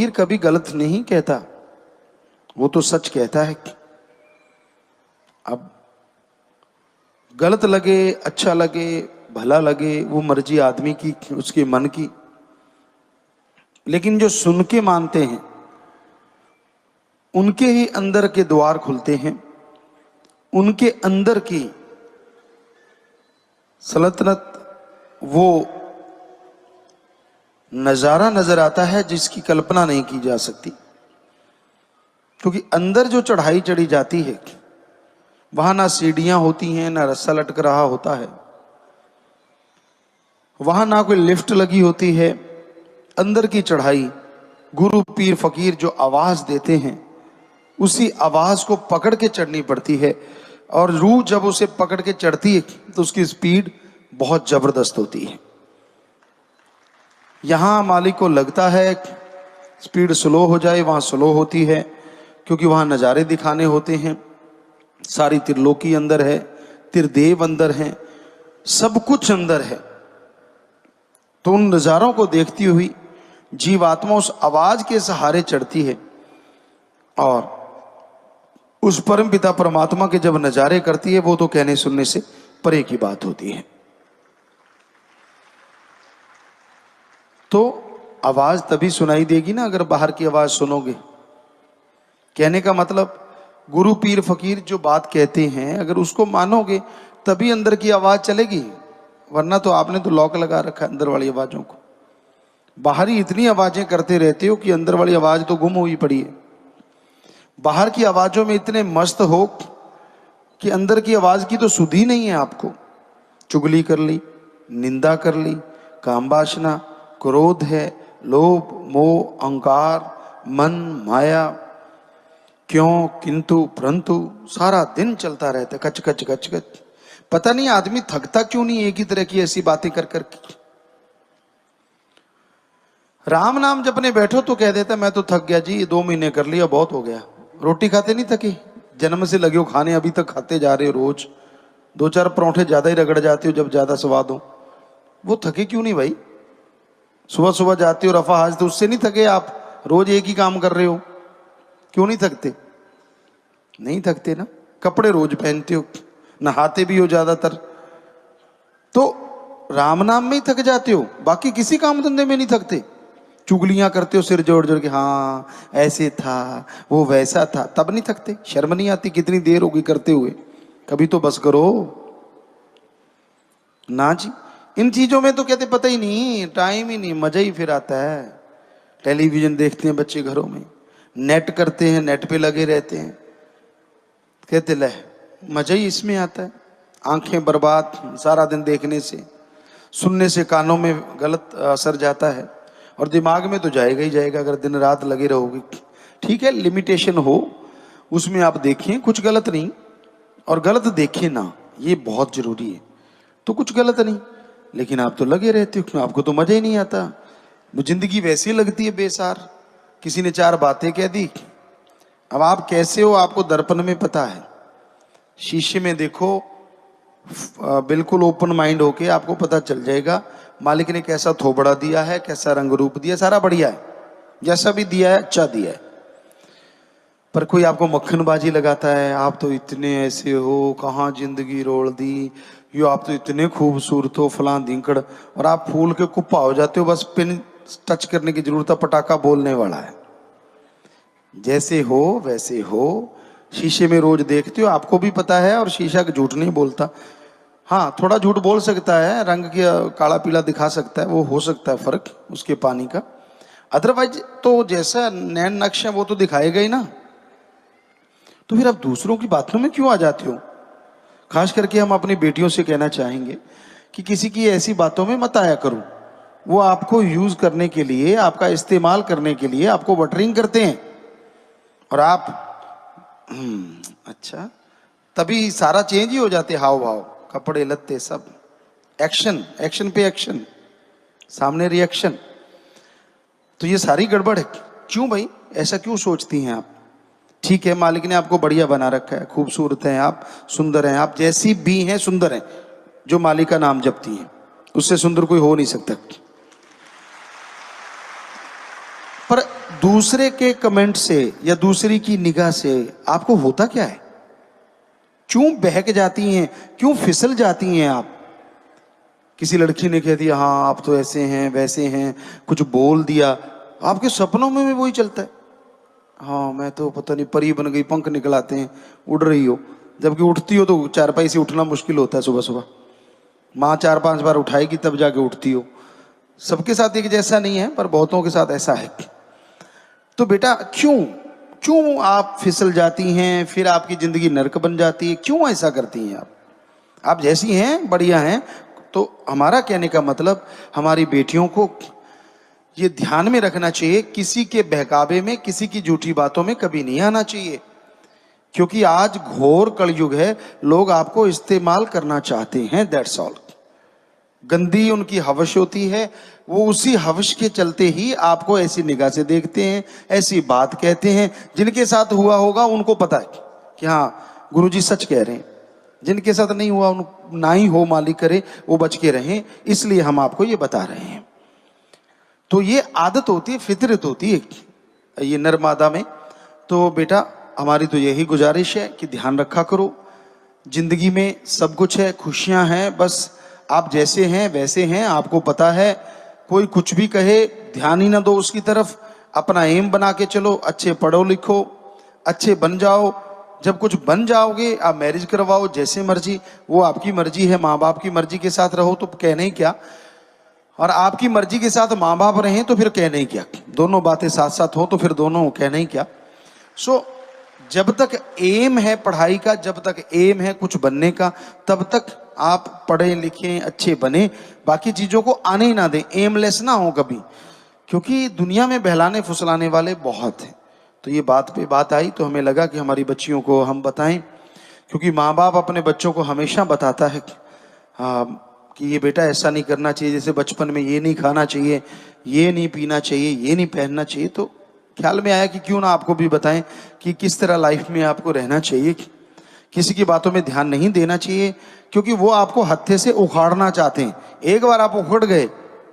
फकीर कभी गलत नहीं कहता, वो तो सच कहता है। अब गलत लगे, अच्छा लगे, भला लगे, वो मर्जी आदमी की, उसके मन की। लेकिन जो सुन के मानते हैं उनके ही अंदर के द्वार खुलते हैं, उनके अंदर की सल्तनत, वो नजारा नजर आता है जिसकी कल्पना नहीं की जा सकती। क्योंकि अंदर जो चढ़ाई चढ़ी जाती है वहां ना सीढ़ियां होती हैं, ना रस्सा लटक रहा होता है, वहां ना कोई लिफ्ट लगी होती है। अंदर की चढ़ाई गुरु पीर फकीर जो आवाज देते हैं उसी आवाज को पकड़ के चढ़नी पड़ती है। और रूह जब उसे पकड़ के चढ़ती है तो उसकी स्पीड बहुत जबरदस्त होती है। यहां मालिक को लगता है स्पीड स्लो हो जाए, वहां स्लो होती है, क्योंकि वहां नजारे दिखाने होते हैं। सारी त्रिलोकी अंदर है, त्रिदेव अंदर है, सब कुछ अंदर है। तो उन नजारों को देखती हुई जीवात्मा उस आवाज के सहारे चढ़ती है और उस परम पिता परमात्मा के जब नजारे करती है वो तो कहने सुनने से परे की बात होती है। तो आवाज तभी सुनाई देगी ना अगर बाहर की आवाज सुनोगे। कहने का मतलब गुरु पीर फकीर जो बात कहते हैं अगर उसको मानोगे तभी अंदर की आवाज चलेगी, वरना तो आपने तो लॉक लगा रखा है अंदर वाली आवाजों को। बाहरी इतनी आवाजें करते रहते हो कि अंदर वाली आवाज तो गुम हुई पड़ी है। बाहर की आवाजों में इतने मस्त हो कि अंदर की आवाज की तो सुध ही नहीं है आपको। चुगली कर ली, निंदा कर ली, काम वासना, क्रोध है, लोभ, मोह, अहंकार, मन, माया, क्यों, किंतु, परंतु, सारा दिन चलता रहता है, कच कच कच कच। पता नहीं आदमी थकता क्यों नहीं एक ही तरह की ऐसी बातें कर करके। राम नाम जपने बैठो तो कह देता मैं तो थक गया जी, 2 महीने कर लिया, बहुत हो गया। रोटी खाते नहीं थके, जन्म से लगे हो खाने, अभी तक खाते जा रहे हो रोज। 2-4 परोठे ज्यादा ही रगड़ जाते हो जब ज्यादा स्वाद हो। वो थके क्यों नहीं भाई? सुबह सुबह जाते हो रफा हाज, तो उससे नहीं थके आप? रोज एक ही काम कर रहे हो, क्यों नहीं थकते? नहीं थकते ना। कपड़े रोज पहनते हो, नहाते भी हो ज्यादातर, तो राम नाम में ही थक जाते हो, बाकी किसी काम धंधे में नहीं थकते। चुगलियां करते हो सिर जोड़ जोड़ के, हाँ ऐसे था, वो वैसा था, तब नहीं थकते? शर्म नहीं आती? कितनी देर होगी करते हुए, कभी तो बस करो ना जी। इन चीजों में तो कहते पता ही नहीं, टाइम ही नहीं, मजा ही फिर आता है। टेलीविजन देखते हैं बच्चे घरों में, नेट करते हैं, नेट पे लगे रहते हैं, कहते ले मजा ही इसमें आता है। आंखें बर्बाद सारा दिन देखने से, सुनने से कानों में गलत असर जाता है और दिमाग में तो जाएगा ही जाएगा अगर दिन रात लगे रहोगे। ठीक है, लिमिटेशन हो उसमें आप देखें, कुछ गलत नहीं, और गलत देखें ना, ये बहुत जरूरी है। तो कुछ गलत नहीं, लेकिन आप तो लगे रहते हो, आपको तो मजा ही नहीं आता। जिंदगी वैसी लगती है बेसार। किसी ने 4 बातें कह दी, अब आप कैसे हो आपको दर्पण में पता है। शीशे में देखो, बिल्कुल ओपन माइंड होके आपको पता चल जाएगा मालिक ने कैसा थोबड़ा दिया है, कैसा रंग रूप दिया, सारा बढ़िया है, जैसा भी दिया है अच्छा दिया है। पर कोई आपको मक्खनबाजी लगाता है, आप तो इतने ऐसे हो, कहाँ जिंदगी रोल दी, यो आप तो इतने खूबसूरत हो, फलां धिंकड़, और आप फूल के कुप्पा हो जाते हो, बस पिन टच करने की जरूरत है, पटाखा बोलने वाला है। जैसे हो वैसे हो, शीशे में रोज देखते हो, आपको भी पता है, और शीशा झूठ नहीं बोलता। हाँ, थोड़ा झूठ बोल सकता है, रंग के काला पीला दिखा सकता है, वो हो सकता है फर्क उसके पानी का, अदरवाइज तो जैसा नैन नक्श है वो तो दिखाएगा ही ना। तो फिर आप दूसरों की बातों में क्यों आ जाते हो? खास करके हम अपनी बेटियों से कहना चाहेंगे कि किसी की ऐसी बातों में मत आया करो। वो आपको यूज करने के लिए, आपका इस्तेमाल करने के लिए आपको बटरिंग करते हैं, और आप अच्छा, तभी सारा चेंज ही हो जाते, हाव भाव, कपड़े लत्ते सब, एक्शन, एक्शन पे एक्शन, सामने रिएक्शन। तो ये सारी गड़बड़ है। क्यों भाई, ऐसा क्यों सोचती हैं आप? ठीक है, मालिक ने आपको बढ़िया बना रखा है, खूबसूरत हैं आप, सुंदर हैं आप, जैसी भी हैं सुंदर हैं, जो मालिक का नाम जपती हैं, उससे सुंदर कोई हो नहीं सकता। पर दूसरे के कमेंट से या दूसरी की निगाह से आपको होता क्या है? क्यों बहक जाती हैं, क्यों फिसल जाती हैं आप? किसी लड़की ने कह दिया हाँ आप तो ऐसे हैं वैसे हैं, कुछ बोल दिया, आपके सपनों में भी वही चलता है, हाँ मैं तो पता नहीं परी बन गई, पंख निकल आते हैं, उड़ रही हो। जबकि उठती हो तो चारपाई से उठना मुश्किल होता है, सुबह सुबह माँ 4-5 बार उठाएगी तब जाके उठती हो। सबके साथ एक जैसा नहीं है, पर बहुतों के साथ ऐसा है। तो बेटा क्यों क्यों आप फिसल जाती हैं, फिर आपकी जिंदगी नरक बन जाती है, क्यों ऐसा करती हैं आप जैसी हैं बढ़िया हैं। तो हमारा कहने का मतलब, हमारी बेटियों को ये ध्यान में रखना चाहिए, किसी के बहकावे में, किसी की झूठी बातों में कभी नहीं आना चाहिए, क्योंकि आज घोर कलयुग है, लोग आपको इस्तेमाल करना चाहते हैं, दैट्स ऑल। गंदी उनकी हवश होती है, वो उसी हवश के चलते ही आपको ऐसी निगाह से देखते हैं, ऐसी बात कहते हैं। जिनके साथ हुआ होगा उनको पता है कि हाँ गुरुजी सच कह रहे हैं, जिनके साथ नहीं हुआ उन ना ही हो, मालिक करे वो बच के रहें, इसलिए हम आपको ये बता रहे हैं। तो ये आदत होती है, फितरत होती है ये नर मादा में। तो बेटा हमारी तो यही गुजारिश है कि ध्यान रखा करो, जिंदगी में सब कुछ है, खुशियां हैं, बस आप जैसे हैं वैसे हैं, आपको पता है। कोई कुछ भी कहे ध्यान ही ना दो उसकी तरफ, अपना एम बना के चलो, अच्छे पढ़ो लिखो, अच्छे बन जाओ। जब कुछ बन जाओगे आप मैरिज करवाओ जैसे मर्जी, वो आपकी मर्जी है, माँ बाप की मर्जी के साथ रहो तो कहने ही क्या, और आपकी मर्जी के साथ माँ बाप रहें तो फिर कहने ही क्या, दोनों बातें साथ साथ हो तो फिर दोनों कहने ही क्या। सो जब तक एम है पढ़ाई का, जब तक एम है कुछ बनने का, तब तक आप पढ़ें लिखें अच्छे बने, बाकी चीजों को आने ही ना दें, एमलेस ना हो कभी, क्योंकि दुनिया में बहलाने फुसलाने वाले बहुत हैं। तो ये बात पे बात आई तो हमें लगा कि हमारी बच्चियों को हम बताएं, क्योंकि माँ बाप अपने बच्चों को हमेशा बताता है कि ये बेटा ऐसा नहीं करना चाहिए, जैसे बचपन में ये नहीं खाना चाहिए, ये नहीं पीना चाहिए, ये नहीं पहनना चाहिए। तो ख्याल में आया कि क्यों ना आपको भी बताएं कि किस तरह लाइफ में आपको रहना चाहिए, किसी की बातों में ध्यान नहीं देना चाहिए, क्योंकि वो आपको हत्थे से उखाड़ना चाहते हैं। एक बार आप उखड़ गए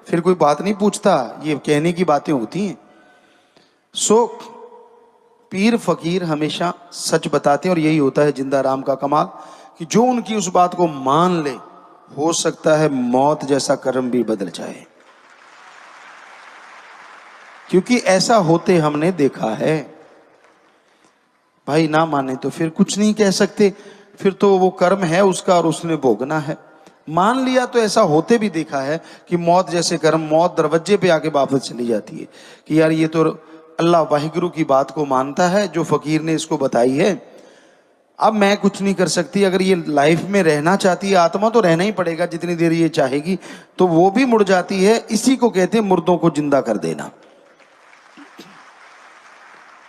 फिर कोई बात नहीं पूछता, ये कहने की बातें होती हैं। सो पीर फकीर हमेशा सच बताते हैं, और यही होता है जिंदा राम का कमाल, कि जो उनकी उस बात को मान ले, हो सकता है मौत जैसा कर्म भी बदल जाए, क्योंकि ऐसा होते हमने देखा है। भाई ना माने तो फिर कुछ नहीं कह सकते, फिर तो वो कर्म है उसका और उसने भोगना है। मान लिया तो ऐसा होते भी देखा है कि मौत जैसे कर्म, मौत दरवाजे पे आके वापस चली जाती है कि यार ये तो अल्लाह वाहिगुरु की बात को मानता है, जो फकीर ने इसको बताई है, अब मैं कुछ नहीं कर सकती। अगर ये लाइफ में रहना चाहती है आत्मा तो रहना ही पड़ेगा जितनी देर ये चाहेगी, तो वो भी मुड़ जाती है। इसी को कहते हैं मुर्दों को जिंदा कर देना।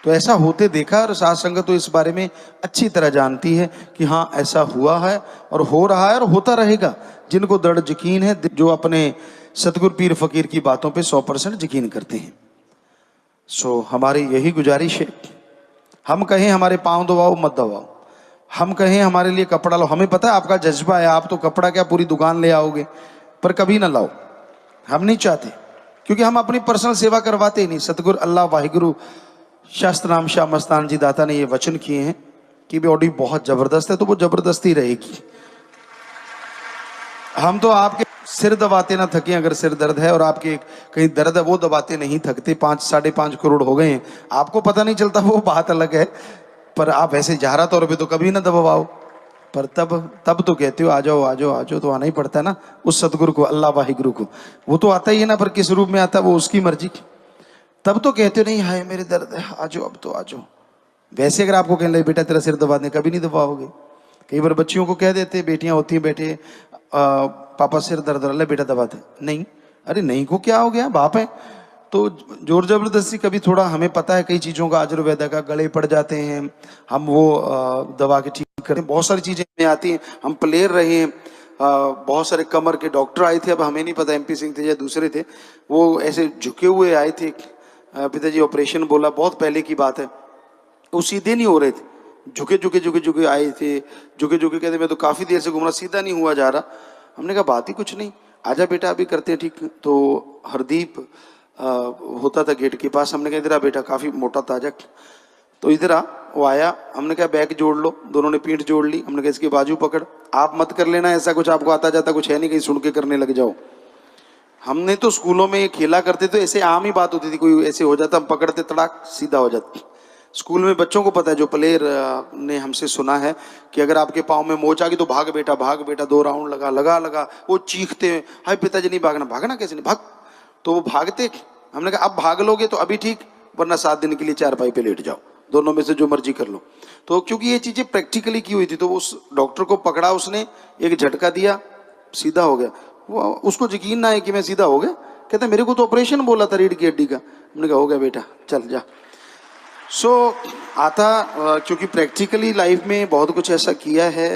तो ऐसा होते देखा, और साध संगत तो इस बारे में अच्छी तरह जानती है कि हाँ ऐसा हुआ है और हो रहा है और होता रहेगा। जिनको दृढ़ यकीन है, जो अपने सतगुरु पीर फकीर की बातों पे 100% यकीन करते हैं। सो हमारी यही गुजारिश है, हम कहें हमारे पांव दबाओ मत दबाओ, हम कहें हमारे लिए कपड़ा लो, हमें पता है आपका जज्बा है, आप तो कपड़ा क्या पूरी दुकान ले आओगे, पर कभी ना लाओ, हम नहीं चाहते, क्योंकि हम अपनी पर्सनल सेवा करवाते ही नहीं। सतगुरु अल्लाह वाहिगुरु शास्त्र नाम शाह मस्तान जी दाता ने ये वचन किए हैं कि बॉडी बहुत जबरदस्त है, तो वो जबरदस्ती रहेगी। हम तो आपके सिर दबाते ना थके, अगर सिर दर्द है और आपके कहीं दर्द है वो दबाते नहीं थकते। 5-5.5 करोड़ हो गए हैं, आपको पता नहीं चलता, वो बात अलग है, पर आप ऐसे जहरा तौर पे तो कभी ना दबाओ। पर तब तो कहते हो आ जाओ आ जाओ आ जाओ, तो आना ही पड़ता है ना उस सतगुरु को, अल्लाह वाहिगुरु को। वो तो आता ही है ना, पर किस रूप में आता है वो उसकी मर्जी। तब तो कहते हो नहीं हाय मेरे दर्द है, आ जाओ अब तो आ जाओ। वैसे अगर आपको कहने लगे बेटा तेरा सिर दबा दें, कभी नहीं दबाओगे। कई बार बच्चियों को कह देते, बेटियां होती हैं, बेटे पापा सिर दर्द रहा है बेटा दबा दे, नहीं, अरे नहीं को क्या हो गया, बाप है। तो जोर जबरदस्ती कभी थोड़ा, हमें पता है कई चीज़ों का आयुर्वेदा का गले पड़ जाते हैं, हम वो दवा के ठीक करें, बहुत सारी चीज़ें हमें आती हैं, हम प्लेयर रहे हैं। बहुत सारे कमर के डॉक्टर आए थे, अब हमें नहीं पता MP सिंह थे या दूसरे थे, वो ऐसे झुके हुए आए थे, पिताजी ऑपरेशन बोला, बहुत पहले की बात है, वो सीधे नहीं हो रहे थे, झुके झुके झुके झुके आए थे, झुके झुके कहते मैं तो काफ़ी देर से घूम रहा, सीधा नहीं हुआ जा रहा। हमने कहा बात ही कुछ नहीं, आजा बेटा अभी करते हैं ठीक। तो हरदीप होता था गेट के पास। हमने कहा इधर आ बेटा, काफ़ी मोटा ताजा, तो इधर आ। वो आया, हमने कहा बैग जोड़ लो, दोनों ने पीठ जोड़ ली। हमने कहा इसकी बाजू पकड़, आप मत कर लेना ऐसा कुछ, आपको आता जाता कुछ है नहीं, कहीं सुन के करने लग जाओ। हमने तो स्कूलों में ये खेला करते थे, ऐसे आम ही बात होती थी, कोई ऐसे हो जाता हम पकड़ते, तड़ाक सीधा हो जाता। स्कूल में बच्चों को पता है, जो प्लेयर ने हमसे सुना है कि अगर आपके पाँव में मोच आ गई तो भाग बेटा 2 राउंड लगा लगा लगा। वो चीखते हैं, हाय पिताजी नहीं भागना। भागना कैसे नहीं, भाग। तो वो भागते। हमने कहा अब भाग लोगे तो अभी ठीक, वरना 7 दिन के लिए चारपाई पे लेट जाओ, दोनों में से जो मर्जी कर लो। तो क्योंकि ये चीजें प्रैक्टिकली की हुई थी, तो उस डॉक्टर को पकड़ा उसने, एक झटका दिया, सीधा हो गया। वो उसको यकीन ना है कि मैं सीधा हो गया। कहता मेरे को तो ऑपरेशन बोला था रीढ़ की हड्डी का। हमने कहा हो गया बेटा, चल जा। सो आता, क्योंकि प्रैक्टिकली लाइफ में बहुत कुछ ऐसा किया है।